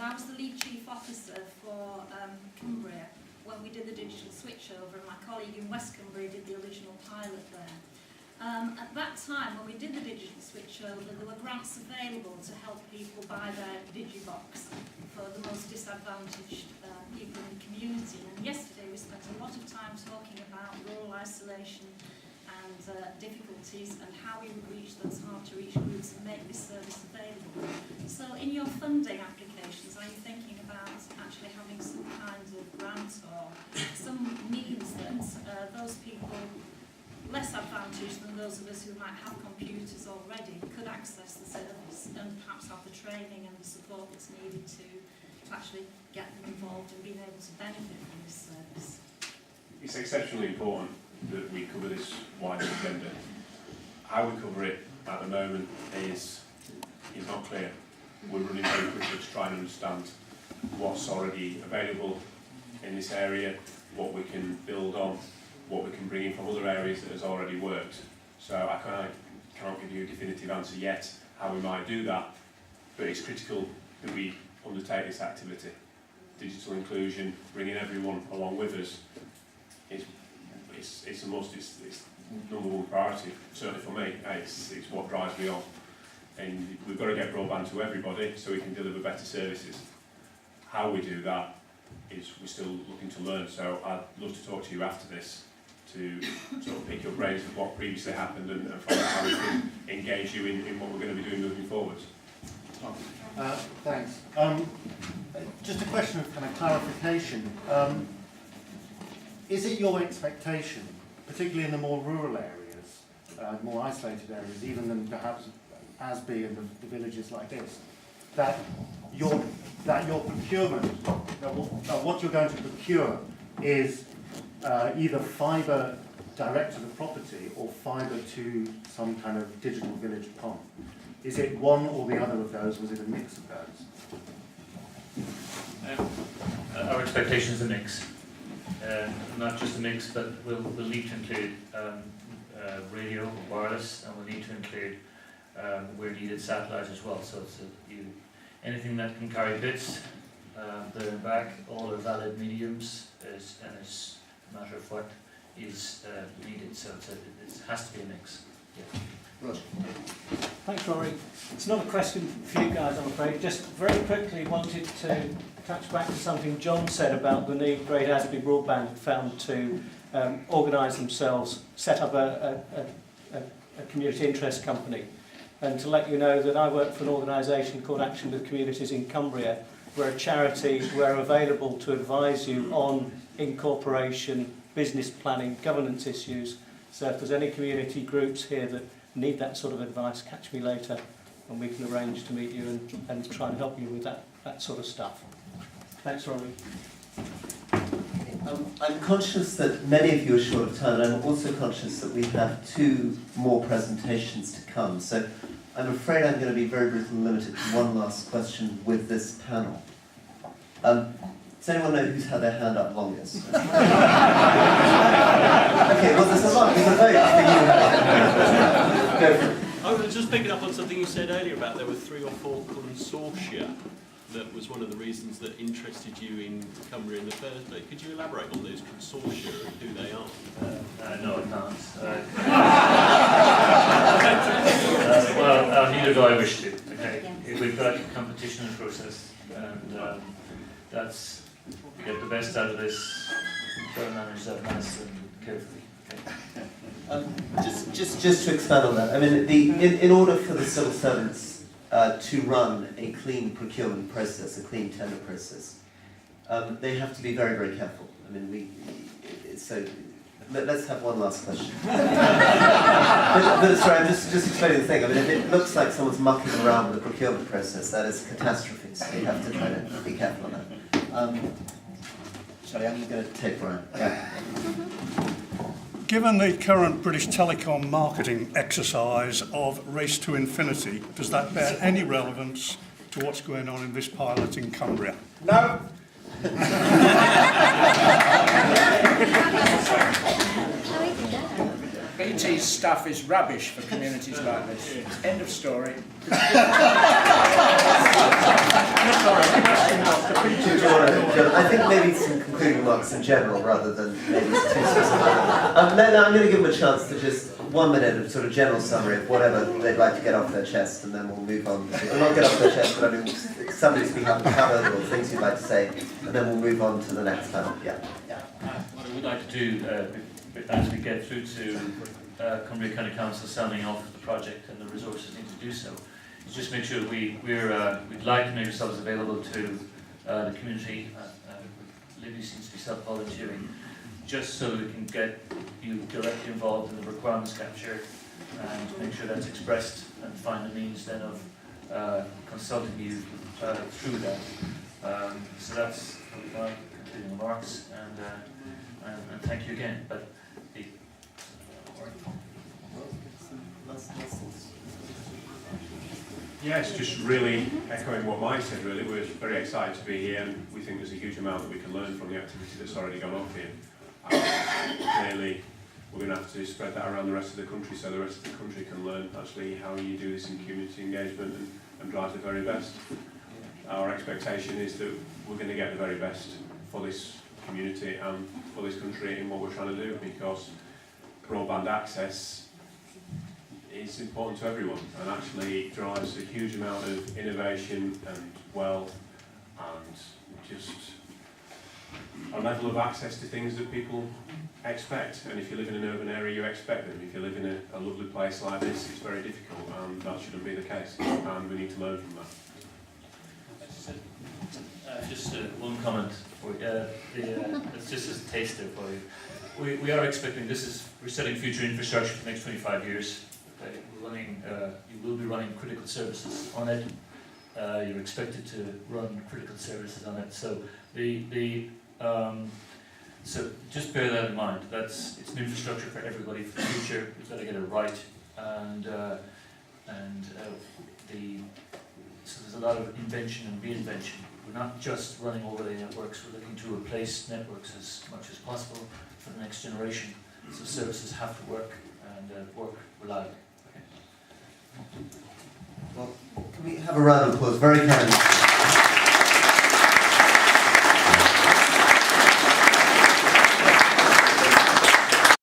I was the lead chief officer for Cumbria when we did the digital switchover, and my colleague in West Cumbria did the original pilot there. At that time, when we did the digital switchover, there were grants available to help people buy their digibox for the most disadvantaged people in the community. And yesterday we spent a lot of time talking about rural isolation and difficulties and how we would reach those hard-to-reach groups and make this service available. So in your funding applications, are you thinking about actually having some kind of grant or some means that those people less advantaged than those of us who might have computers already could access the service and perhaps have the training and the support that's needed to actually get them involved and being able to benefit from this service? It's exceptionally important that we cover this wider agenda. How we cover it at the moment is not clear. We're running very quickly to try and understand what's already available in this area, what we can build on, what we can bring in from other areas that has already worked. So I cannot give you a definitive answer yet how we might do that, but it's critical that we undertake this activity. Digital inclusion, bringing everyone along with us, it's a must, it's number one priority, certainly for me. It's what drives me on. And we've got to get broadband to everybody so we can deliver better services. How we do that is we're still looking to learn, so I'd love to talk to you after this to sort of pick your brains of what previously happened and find out how we can engage you in what we're going to be doing moving forwards. Thanks. Just a question of kind of clarification. Is it your expectation, particularly in the more rural areas, more isolated areas, even than perhaps Asby and the villages like this, that your procurement, what you're going to procure is either fibre direct to the property or fibre to some kind of digital village PON? Is it one or the other of those? Was it a mix of those? Our expectation is a mix. Not just a mix, but we'll need to include radio, wireless, and we'll need to include where needed satellite as well. So it's anything that can carry bits there and back, all are valid mediums, and it's a matter of what is needed. So it has to be a mix. Yeah. Roger. Thanks, Rory. It's not a question for you guys, I'm afraid. Just very quickly wanted to touch back to something John said about the need Great Asby Broadband had found to organise themselves, set up a community interest company. And to let you know that I work for an organisation called Action with Communities in Cumbria. We're a charity. We're available to advise you on incorporation, business planning, governance issues. So if there's any community groups here that need that sort of advice, catch me later and we can arrange to meet you and try and help you with that sort of stuff. Thanks, Rory. I'm conscious that many of you are short of time, and I'm also conscious that we have 2 more presentations to come. So I'm afraid I'm going to be very briefly limited to one last question with this panel. Does anyone know who's had their hand up longest? Okay, well there's a lot. There's a vote for you. Go for it. I was just picking up on something you said earlier about there were 3 or 4 consortia. That was one of the reasons that interested you in Cumbria in the first place. Could you elaborate on those consortia and who they are? No, I can't. Well, neither do I wish to. Okay, we've got a competition process, and that's to get the best out of this. Try to manage that nice and carefully. Okay. Just to expand on that, I mean, in order for the civil servants to run a clean procurement process, a clean tender process, they have to be very, very careful. I mean, so let's have one last question. but sorry, I'm just explaining the thing. I mean, if it looks like someone's mucking around with the procurement process, that is catastrophe. So you have to try to be careful on that. Sorry, I'm going to take Brian. Yeah. Given the current British telecom marketing exercise of Race to Infinity, does that bear any relevance to what's going on in this pilot in Cumbria? No. BT's stuff is rubbish for communities like this. End of story. think maybe some concluding remarks in general rather than maybe too specific. No, I'm going to give them a chance to just 1 minute of sort of general summary of whatever they'd like to get off their chest, and then we'll move on. Well, not get off their chest, but I mean subjects we haven't covered or things you'd like to say, and then we'll move on to the next panel. Yeah. What I would like to do as we get through to Cumbria County Council signing off the project and the resources need to do so, is just make sure we'd like to make ourselves available to the community. Libby seems to be self-volunteering, just so we can get you directly involved in the requirements capture and make sure that's expressed and find the means then of consulting you through that. So that's my concluding remarks, and thank you again. But Yes, just really echoing what Mike said, really. We're very excited to be here, and we think there's a huge amount that we can learn from the activity that's already gone off here. Clearly, we're going to have to spread that around the rest of the country so the rest of the country can learn actually how you do this in community engagement and drive the very best. Our expectation is that we're going to get the very best for this community and for this country in what we're trying to do, because broadband access is important to everyone, and actually drives a huge amount of innovation and wealth and just a level of access to things that people expect. And if you live in an urban area, you expect them. If you live in a lovely place like this, it's very difficult, and that shouldn't be the case, and we need to learn from that. Just one comment for you. It's just as a taster for you. We are expecting, we're setting future infrastructure for the next 25 years. You will be running critical services on it. You're expected to run critical services on it. So so just bear that in mind. It's an infrastructure for everybody for the future. We've got to get it right, so there's a lot of invention and reinvention. We're not just running overlay networks. We're looking to replace networks as much as possible for the next generation. So services have to work and work reliably. Well, can we have a round of applause? Very kind.